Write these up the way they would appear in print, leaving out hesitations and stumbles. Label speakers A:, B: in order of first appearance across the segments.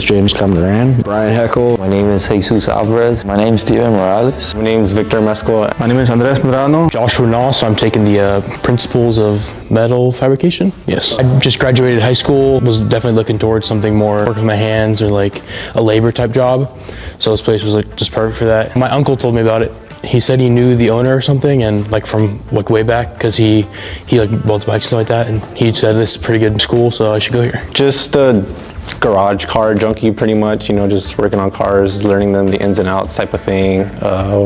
A: is James Camaran.
B: Brian Heckel.
C: My name is Jesus Alvarez. My name is Steven Morales.
D: My name is Victor Mescal.
E: My name is Andres Medrano.
F: Joshua Noss. I'm taking the principles of metal fabrication. Yes. I just graduated high school, was definitely looking towards something more working with my hands or like a labor type job. So this place was like just perfect for that. My uncle told me about it. He said he knew the owner or something, and like from like way back, because he like builds bikes and stuff like that, and he said this is a pretty good school, so I should go here.
D: Just a garage car junkie, pretty much, you know, just working on cars, learning them the ins and outs type of thing.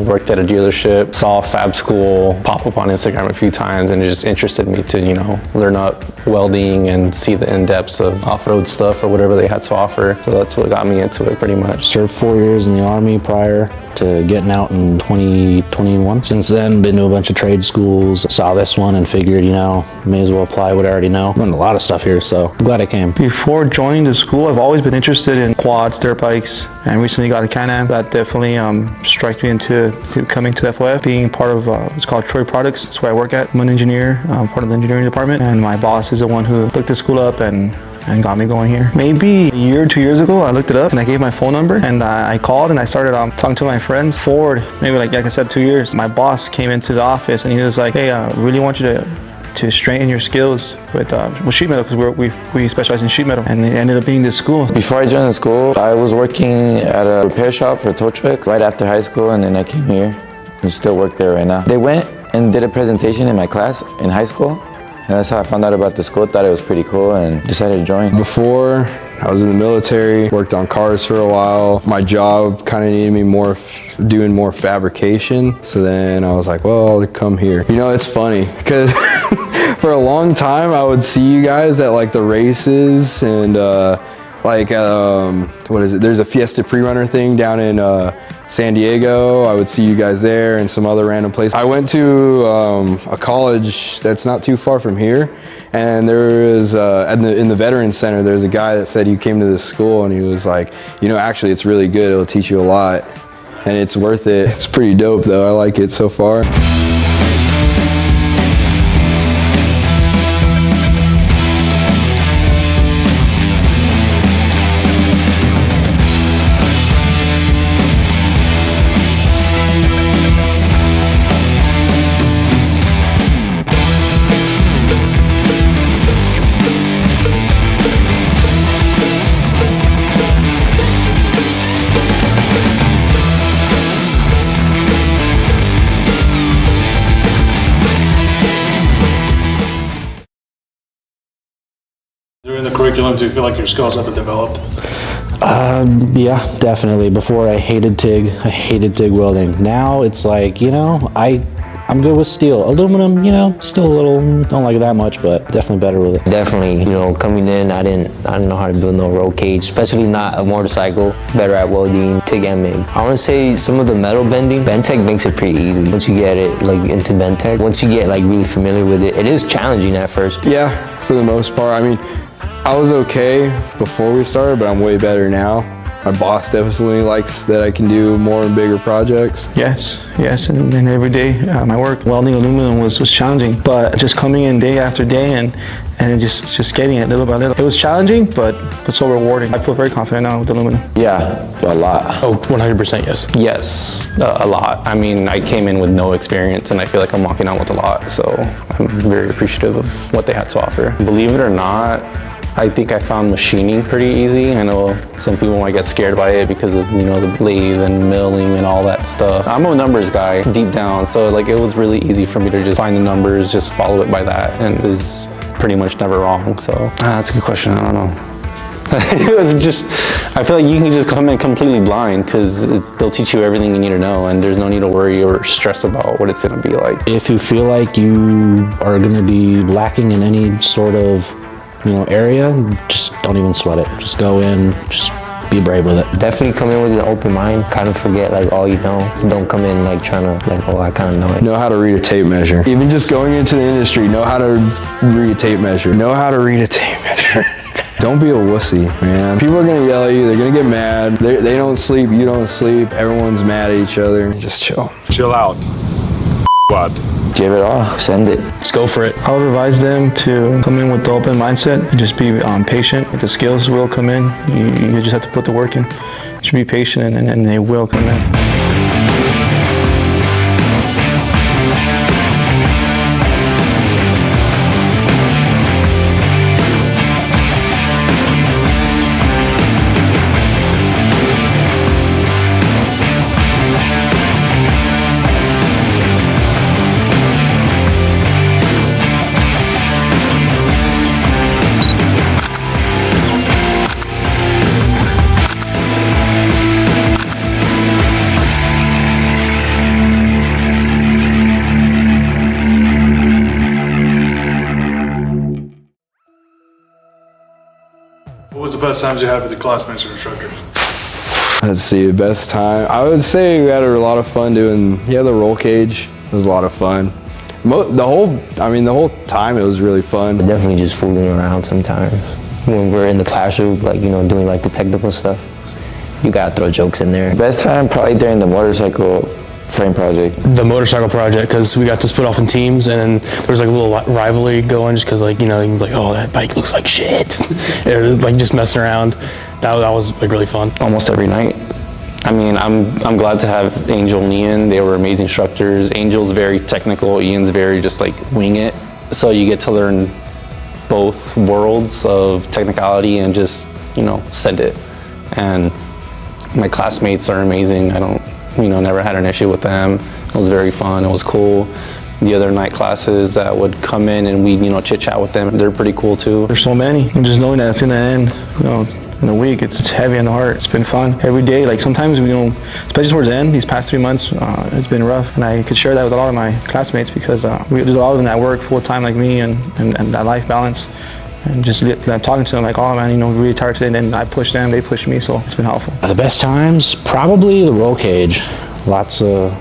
D: Worked at a dealership, saw Fab School pop up on Instagram a few times, and it just interested me to, you know, learn up welding and see the in-depths of off-road stuff or whatever they had to offer. So that's what got me into it, pretty much.
A: Served 4 years in the Army prior to getting out in 2021. Since then, been to a bunch of trade schools, saw this one and figured, you know, may as well apply what I already know. Learned a lot of stuff here, so I'm glad I came.
E: Before joining the school, I've always been interested in quads, dirt bikes, and recently got a Can-Am. That definitely struck me into coming to FOF, being part of it's called Troy Products. That's where I work at. I'm an engineer, part of the engineering department, and my boss is the one who looked the school up and got me going here. Maybe a year or 2 years ago, I looked it up and I gave my phone number, and I called and I started talking to my friends. Forward, maybe like I said, 2 years. My boss came into the office and he was like, hey, I really want you to strengthen your skills with sheet metal, because we specialize in sheet metal, and it ended up being this school.
C: Before I joined the school, I was working at a repair shop for tow trucks right after high school, and then I came here and still work there right now. They went and did a presentation in my class in high school, and that's how I found out about the school. Thought it was pretty cool and decided to join.
B: Before, I was in the military, worked on cars for a while. My job kind of needed me doing more fabrication. So then I was like, well, I'll come here. You know, it's funny because for a long time I would see you guys at like the races and what is it? There's a Fiesta pre-runner thing down in San Diego. I would see you guys there and some other random place. I went to a college that's not too far from here, and there was in the Veterans Center, there's a guy that said he came to this school and he was like, you know, actually it's really good. It'll teach you a lot and it's worth it. It's pretty dope though. I like it so far.
G: During the curriculum, do you feel like your skills have been developed?
A: Yeah, definitely. Before I hated TIG welding. Now it's like, you know, I'm good with steel. Aluminum, you know, still a little, don't like it that much, but definitely better with it.
C: Definitely, you know, coming in, I didn't know how to build no roll cage, especially not a motorcycle. Better at welding, TIG and MIG. I want to say some of the metal bending, Bendtech makes it pretty easy. Once you get it like into Bendtech, once you get like really familiar with it, it is challenging at first.
B: Yeah, for the most part. I mean, I was okay before we started, but I'm way better now. My boss definitely likes that I can do more and bigger projects.
E: Yes, and every day my work welding aluminum was challenging, but just coming in day after day and just getting it little by little. It was challenging, but so rewarding. I feel very confident now with aluminum.
C: Yeah, a lot.
F: Oh, 100% yes.
D: Yes, a lot. I mean, I came in with no experience and I feel like I'm walking out with a lot, so I'm very appreciative of what they had to offer. Believe it or not, I think I found machining pretty easy. I know some people might get scared by it because of, you know, the lathe and milling and all that stuff. I'm a numbers guy deep down, so like it was really easy for me to just find the numbers, just follow it by that, and it was pretty much never wrong. So that's a good question. I don't know. I feel like you can just come in completely blind because they'll teach you everything you need to know, and there's no need to worry or stress about what it's going to be like.
A: If you feel like you are going to be lacking in any sort of, you know, area, just don't even sweat it. Just go in, just be brave with it.
C: Definitely come in with an open mind. Kind of forget like all you know. Don't come in like trying to like, oh, I kind of know it.
B: Know how to read a tape measure. Even just going into the industry, know how to read a tape measure. Know how to read a tape measure. Don't be a wussy, man. People are gonna yell at you. They're gonna get mad. They don't sleep. You don't sleep. Everyone's mad at each other. Just chill.
G: Chill out. What?
C: Give it all. Send it.
F: go for it.
E: I would advise them to come in with the open mindset and just be patient. The skills will come in. You just have to put the work in. Just be patient and they will come in.
G: What was the best times you had with the classmates or instructors?
B: Let's see, best time. I would say we had a lot of fun doing, the roll cage. It was a lot of fun. The whole time it was really fun.
C: Definitely just fooling around sometimes. When we're in the classroom, like, doing like the technical stuff, you gotta throw jokes in there.
H: Best time probably during the motorcycle frame project.
F: The motorcycle project, because we got to split off in teams, and then there was like a little rivalry going, just because you can be like, oh, that bike looks like shit. It was, like just messing around. That was like really fun.
D: Almost every night. I mean, I'm glad to have Angel and Ian. They were amazing instructors. Angel's very technical, Ian's very just like wing it. So you get to learn both worlds of technicality and just, send it. And my classmates are amazing. I don't, never had an issue with them. It was very fun, it was cool. The other night classes that would come in and we, chit chat with them, they're pretty cool too.
E: There's so many, and just knowing that it's gonna end, in a week, it's heavy on the heart. It's been fun. Every day, like sometimes, especially towards the end, these past 3 months, it's been rough. And I could share that with a lot of my classmates because there's a lot of them that work full time like me and that life balance. And just talking to them like, oh man, really tired today, and then I push them, they push me, so it's been helpful.
A: The best times, probably the roll cage. Lots of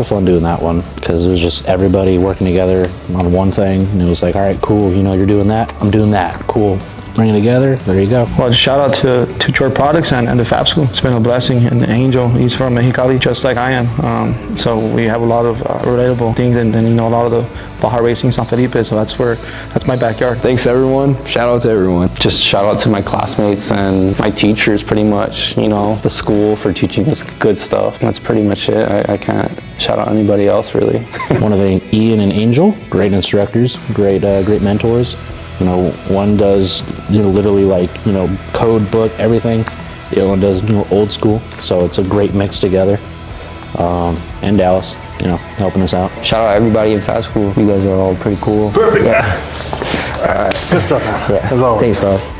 A: fun doing that one because it was just everybody working together on one thing, and it was like, all right, cool, you're doing that, I'm doing that, cool. Bring it together, there you go.
E: Well, shout out to Troy Products and the Fab School. It's been a blessing. And Angel, he's from Mexicali, just like I am. So we have a lot of relatable things, and a lot of the Baja Racing, San Felipe. So that's my backyard.
B: Thanks everyone. Shout out to everyone.
D: Just shout out to my classmates and my teachers pretty much, the school for teaching us good stuff. That's pretty much it. I can't shout out anybody else really.
A: One of the Ian and Angel, great instructors, great mentors. One does, literally like, code book, everything. The other one does, old school. So it's a great mix together. And Dallas, helping us out.
C: Shout out everybody in Fab School. You guys are all pretty cool.
G: Perfect.
C: Yeah.
G: All right. Good stuff, man.
C: Yeah.
G: As always.
C: Thanks, bro.